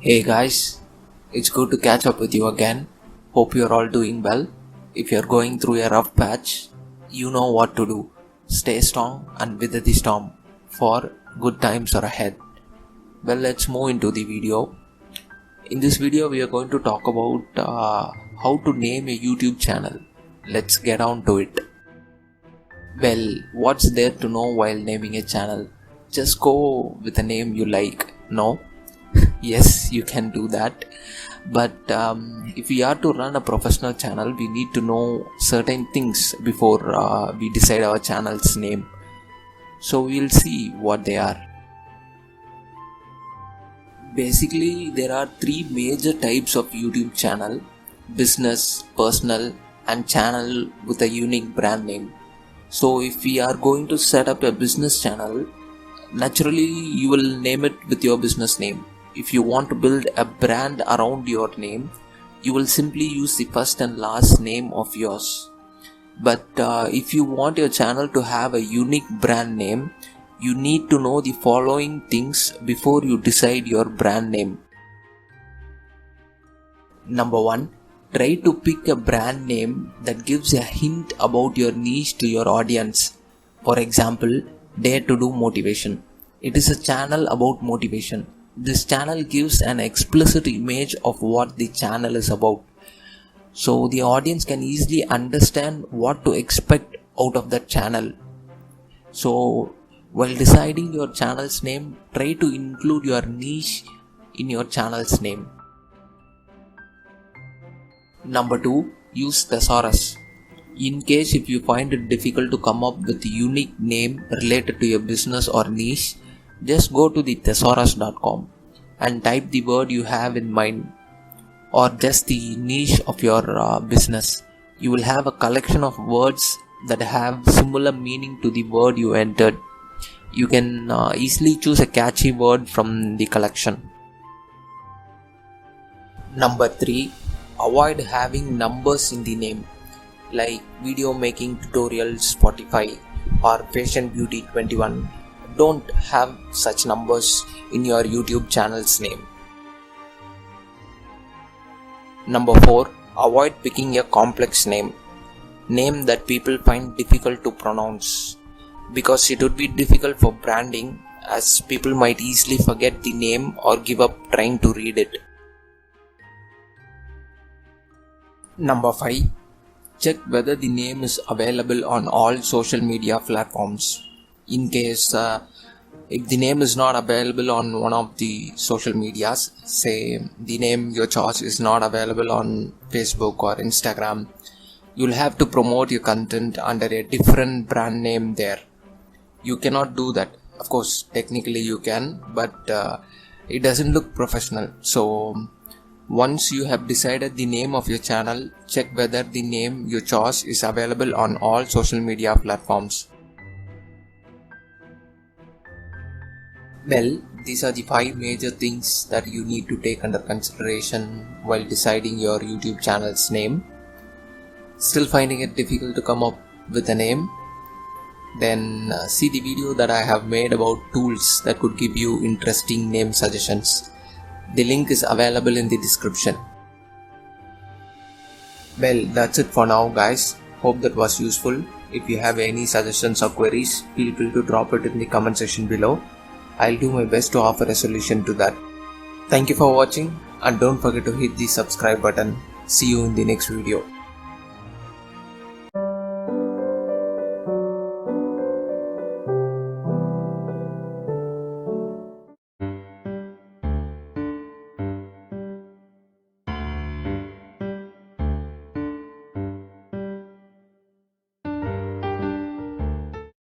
Hey guys, it's good to catch up with you again. Hope you're all doing well. If you're going through a rough patch, you know what to do. Stay strong and weather the storm, for good times are ahead. Well, let's move into the video. In this video, we are going to talk about how to name a YouTube channel. Let's get on to it. Well, what's there to know while naming a channel? Just go with a name you like. No? Yes, you can do that, but if we are to run a professional channel, we need to know certain things before we decide our channel's name. So we'll see what they are. Basically, there are three major types of YouTube channel: business, personal, and channel with a unique brand name. So if we are going to set up a business channel, naturally you will name it with your business name. If you want to build a brand around your name, you will simply use the first and last name of yours. But if you want your channel to have a unique brand name, you need to know the following things before you decide your brand name. Number 1, try to pick a brand name that gives a hint about your niche to your audience. For example, Dare to Do Motivation. It is a channel about motivation. This channel gives an explicit image of what the channel is about, so the audience can easily understand what to expect out of that channel. So while deciding your channel's name, try to include your niche in your channel's name. Number 2, use thesaurus. In case if you find it difficult to come up with a unique name related to your business or niche, just go to the thesaurus.com and type the word you have in mind, or just the niche of your business. You will have a collection of words that have similar meaning to the word you entered. You can easily choose a catchy word from the collection. Number 3, avoid having numbers in the name, like video making tutorials 45 or fashion beauty 21. Don't have such numbers in your YouTube channel's name. Number 4, avoid picking a complex name that people find difficult to pronounce, because it would be difficult for branding, as people might easily forget the name or give up trying to read it. Number 5, check whether the name is available on all social media platforms. In case if the name is not available on one of the social medias, say the name your choice is not available on Facebook or Instagram, you'll have to promote your content under a different brand name there. You cannot do that. Of course, technically you can, but it doesn't look professional. So once you have decided the name of your channel, check whether the name you chose is available on all social media platforms. Well, these are the 5 major things that you need to take under consideration while deciding your YouTube channel's name. Still finding it difficult to come up with a name? Then see the video that I have made about tools that could give you interesting name suggestions. The link is available in the description. Well, that's it for now, guys. Hope that was useful. If you have any suggestions or queries, feel free to drop it in the comment section below. I'll do my best to offer a solution to that. Thank you for watching, and don't forget to hit the subscribe button. See you in the next video.